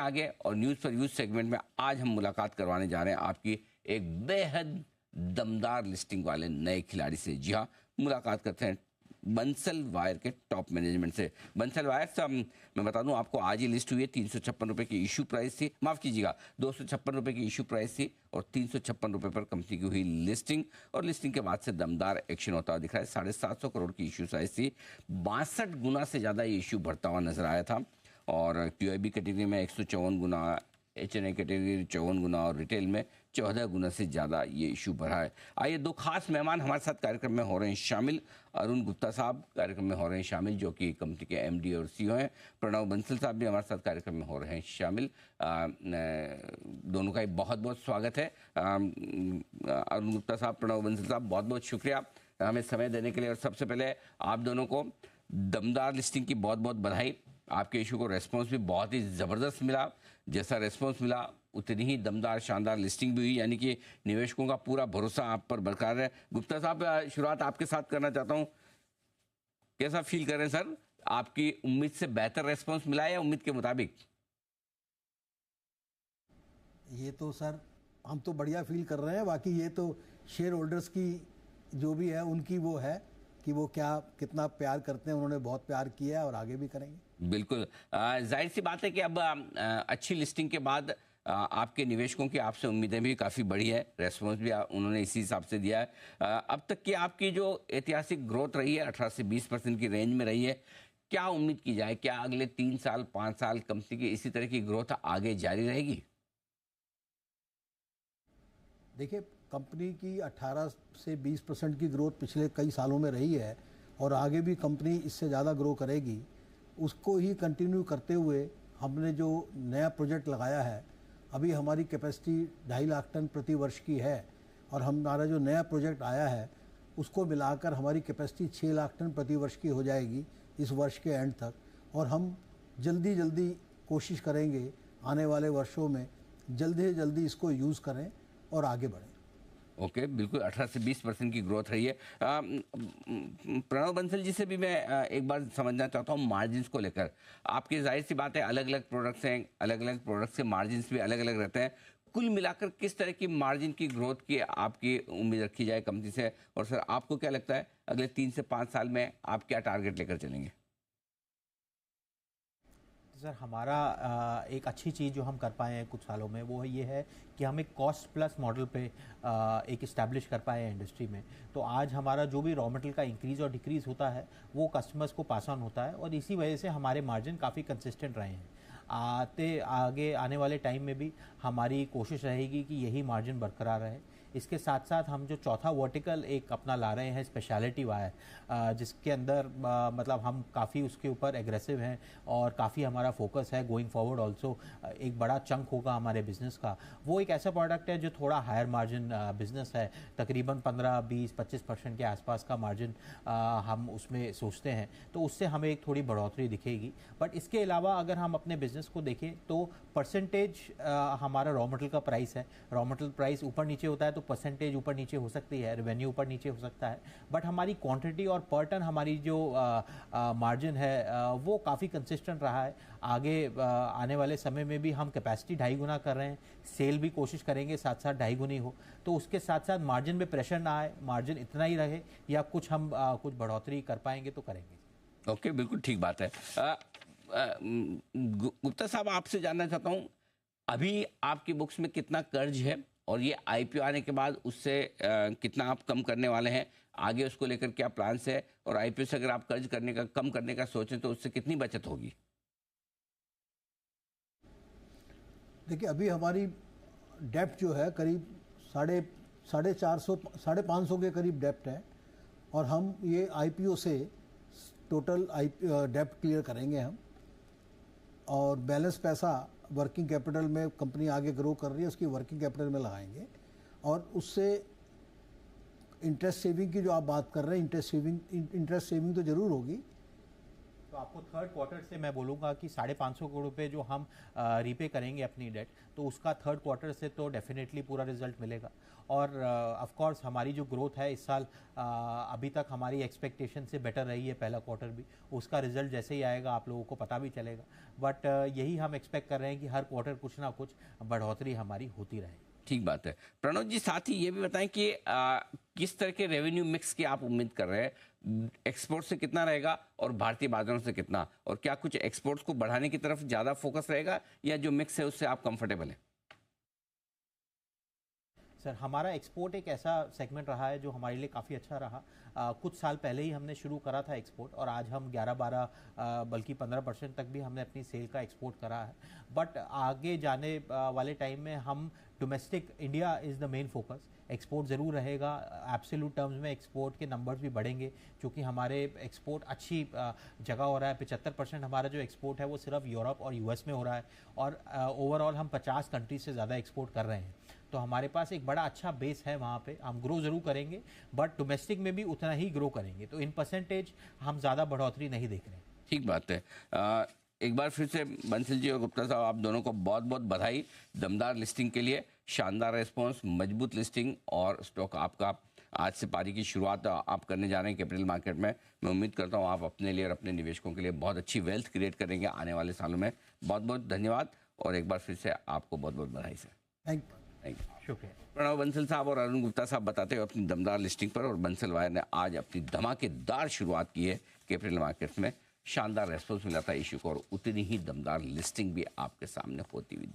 आगे और news for use segment में आज हम मुलाकात करवाने जा रहे हैं आपकी एक बेहद दमदार लिस्टिंग वाले नए खिलाड़ी से। जी हाँ, मुलाकात करते हैं बंसल वायर के टॉप मैनेजमेंट से। बंसल वायर से मैं बता दूं आपको, आज ही लिस्ट हुई है। 356 रुपये की इशू प्राइस थी, माफ़ कीजिएगा 256 रुपये की इशू प्राइस थी और 356 रुपये पर कंपनी की हुई लिस्टिंग। और लिस्टिंग के बाद से दमदार एक्शन होता हुआ दिख रहा है। 750 करोड़ की इशू साइज थी, 62 गुना से ज़्यादा ये इशू बढ़ता हुआ नजर आया था। और QIB कैटेगरी में 154 गुना, HNI कैटेगरी 54 गुना और रिटेल में 14 गुना से ज़्यादा ये इशू बढ़ा है। आइए, दो खास मेहमान हमारे साथ कार्यक्रम में हो रहे हैं शामिल। अरुण गुप्ता साहब कार्यक्रम में हो रहे हैं शामिल, जो कि कंपनी के MD और CEO हैं। प्रणव बंसल साहब भी हमारे साथ कार्यक्रम में हो रहे हैं शामिल। दोनों का ही बहुत बहुत स्वागत है। अरुण गुप्ता साहब, प्रणव बंसल साहब, बहुत बहुत शुक्रिया हमें समय देने के लिए। और सबसे पहले आप दोनों को दमदार लिस्टिंग की बहुत बहुत बधाई। आपके इशू को रेस्पॉन्स भी बहुत ही ज़बरदस्त मिला। जैसा रेस्पॉन्स मिला उतनी ही दमदार शानदार लिस्टिंग भी हुई, यानी कि निवेशकों का पूरा भरोसा आप पर बरकरार है। गुप्ता साहब, शुरुआत आपके साथ करना चाहता हूं। कैसा फील कर रहे हैं सर? आपकी उम्मीद से बेहतर रेस्पॉन्स मिला है या उम्मीद के मुताबिक? ये तो सर हम तो बढ़िया फील कर रहे हैं। बाकी ये तो शेयर होल्डर्स की जो भी है उनकी वो है कि वो क्या कितना प्यार करते हैं। उन्होंने बहुत प्यार किया है और आगे भी करेंगे। बिल्कुल, जाहिर सी बात है कि अब अच्छी लिस्टिंग के बाद आपके निवेशकों की आपसे उम्मीदें भी काफ़ी बढ़ी है। रेस्पॉन्स भी उन्होंने इसी हिसाब से दिया है। अब तक की आपकी जो ऐतिहासिक ग्रोथ रही है 18 से 20% की रेंज में रही है, क्या उम्मीद की जाए? क्या अगले 3 साल 5 साल कंपनी की इसी तरह की ग्रोथ आगे जारी रहेगी? देखिए, कंपनी की 18 से 20% की ग्रोथ पिछले कई सालों में रही है और आगे भी कंपनी इससे ज़्यादा ग्रो करेगी। उसको ही कंटिन्यू करते हुए हमने जो नया प्रोजेक्ट लगाया है, अभी हमारी कैपेसिटी 2.5 लाख टन प्रति वर्ष की है और हमारा जो नया प्रोजेक्ट आया है उसको मिलाकर हमारी कैपेसिटी 6 लाख टन प्रति वर्ष की हो जाएगी इस वर्ष के एंड तक। और हम जल्दी कोशिश करेंगे आने वाले वर्षों में जल्दी से जल्दी इसको यूज़ करें और आगे बढ़ें। ओके, बिल्कुल 18 से 20% की ग्रोथ रही है। प्रणव बंसल जी से भी मैं एक बार समझना चाहता हूँ मार्जिन्स को लेकर। आपकी जाहिर सी बात है अलग अलग प्रोडक्ट्स हैं, अलग अलग प्रोडक्ट्स के मार्जिन्स भी अलग अलग रहते हैं। कुल मिलाकर किस तरह की मार्जिन की ग्रोथ की आपकी उम्मीद रखी जाए कंपनी से? और सर, आपको क्या लगता है अगले 3 से 5 साल में आप क्या टारगेट लेकर चलेंगे? सर, हमारा एक अच्छी चीज़ जो हम कर पाए हैं कुछ सालों में वो ये है कि हम एक कॉस्ट प्लस मॉडल पे एक इस्टेब्लिश कर पाए हैं इंडस्ट्री में। तो आज हमारा जो भी रॉ मटेरियल का इंक्रीज़ और डिक्रीज़ होता है वो कस्टमर्स को पास ऑन होता है और इसी वजह से हमारे मार्जिन काफ़ी कंसिस्टेंट रहे हैं। आगे आने वाले टाइम में भी हमारी कोशिश रहेगी कि यही मार्जिन बरकरार रहे। इसके साथ साथ हम जो चौथा वर्टिकल एक अपना ला रहे हैं स्पेशलिटी वायर, जिसके अंदर मतलब हम काफ़ी उसके ऊपर एग्रेसिव हैं और काफ़ी हमारा फोकस है गोइंग फॉरवर्ड ऑल्सो। एक बड़ा चंक होगा हमारे बिज़नेस का। वो एक ऐसा प्रोडक्ट है जो थोड़ा हायर मार्जिन बिज़नेस है, तकरीबन 15-20-25% के आसपास का मार्जिन हम उसमें सोचते हैं, तो उससे हमें एक थोड़ी बढ़ोतरी दिखेगी। बट इसके अलावा अगर हम अपने बिज़नेस को देखें तो परसेंटेज हमारा रॉ मटेरियल का प्राइस है। रॉ मटेरियल प्राइस ऊपर नीचे होता है तो परसेंटेज ऊपर नीचे हो सकती है, रेवेन्यू ऊपर नीचे हो सकता है। बट हमारी क्वांटिटी और पर टन हमारी जो मार्जिन है वो काफ़ी कंसिस्टेंट रहा है। आगे आने वाले समय में भी हम कैपेसिटी 2.5 गुना कर रहे हैं, सेल भी कोशिश करेंगे साथ साथ 2.5 गुनी हो, तो उसके साथ साथ मार्जिन में प्रेशर ना आए, मार्जिन इतना ही रहे या कुछ हम कुछ बढ़ोतरी कर पाएंगे तो करेंगे। ओके, बिल्कुल ठीक बात है। गुप्ता साहब, आपसे जानना चाहता हूँ अभी आपकी बुक्स में कितना कर्ज है और ये IPO आने के बाद उससे कितना आप कम करने वाले हैं? आगे उसको लेकर क्या प्लान्स है? और IPO से अगर आप कर्ज कम करने का सोचें तो उससे कितनी बचत होगी? देखिए, अभी हमारी डेप्ट जो है करीब 450 के करीब डेप्ट है और हम ये IPO से टोटल डेप्ट क्लियर करेंगे हम। और बैलेंस पैसा वर्किंग कैपिटल में कंपनी आगे ग्रो कर रही है उसकी वर्किंग कैपिटल में लगाएंगे। और उससे इंटरेस्ट सेविंग की जो आप बात कर रहे हैं, इंटरेस्ट सेविंग तो ज़रूर होगी। तो आपको थर्ड क्वार्टर से मैं बोलूँगा कि 550 करोड़ रुपए जो हम रीपे करेंगे अपनी डेट, तो उसका थर्ड क्वार्टर से तो डेफिनेटली पूरा रिजल्ट मिलेगा। और ऑफ कोर्स हमारी जो ग्रोथ है इस साल अभी तक हमारी एक्सपेक्टेशन से बेटर रही है, पहला क्वार्टर भी, उसका रिजल्ट जैसे ही आएगा आप लोगों को पता भी चलेगा। बट यही हम एक्सपेक्ट कर रहे हैं कि हर क्वार्टर कुछ ना कुछ बढ़ोतरी हमारी होती रहे। ठीक बात है। प्रणव जी, साथ ही ये भी बताएं कि किस तरह के रेवेन्यू मिक्स की आप उम्मीद कर रहे हैं, एक्सपोर्ट से कितना रहेगा और भारतीय बाजारों से कितना, और क्या कुछ एक्सपोर्ट्स को बढ़ाने की तरफ ज़्यादा फोकस रहेगा या जो मिक्स है उससे आप कंफर्टेबल हैं? सर, हमारा एक्सपोर्ट एक ऐसा सेगमेंट रहा है जो हमारे लिए काफ़ी अच्छा रहा। कुछ साल पहले ही हमने शुरू करा था एक्सपोर्ट, और आज हम 11-12 बल्कि 15% तक भी हमने अपनी सेल का एक्सपोर्ट करा है। बट आगे जाने वाले टाइम में हम domestic, India is the main focus, export ज़रूर रहेगा। एब्सोल्यूट टर्म्स में एक्सपोर्ट के नंबर्स भी बढ़ेंगे, क्योंकि हमारे एक्सपोर्ट अच्छी जगह हो रहा है। 75% हमारा जो एक्सपोर्ट है वो सिर्फ यूरोप और यूएस में हो रहा है, और ओवरऑल हम 50 कंट्रीज से ज़्यादा एक्सपोर्ट कर रहे हैं। तो हमारे पास एक बड़ा अच्छा बेस है, वहाँ पे हम ग्रो ज़रूर करेंगे, बट डोमेस्टिक में भी उतना ही ग्रो करेंगे। तो इन परसेंटेज हम ज़्यादा बढ़ोतरी नहीं देख रहे हैं। ठीक बात है। एक बार फिर से बंसल जी और गुप्ता साहब, आप दोनों को बहुत बहुत बधाई दमदार लिस्टिंग के लिए। शानदार रिस्पॉन्स, मजबूत लिस्टिंग, और स्टॉक आपका आज से पारी की शुरुआत आप करने जा रहे हैं कैपिटल मार्केट में। मैं उम्मीद करता हूँ आप अपने लिए और अपने निवेशकों के लिए बहुत अच्छी वेल्थ क्रिएट करेंगे आने वाले सालों में। बहुत बहुत धन्यवाद, और एक बार फिर से आपको बहुत बहुत बधाई सर। Thank you. शुक्रिया। प्रणव बंसल साहब और अरुण गुप्ता साहब बताते हुए अपनी दमदार लिस्टिंग पर, और बंसल वायर ने आज अपनी धमाकेदार शुरुआत की है कैपिटल मार्केट्स में। शानदार रेस्पॉन्स मिला था इशू को, और उतनी ही दमदार लिस्टिंग भी आपके सामने होती हुई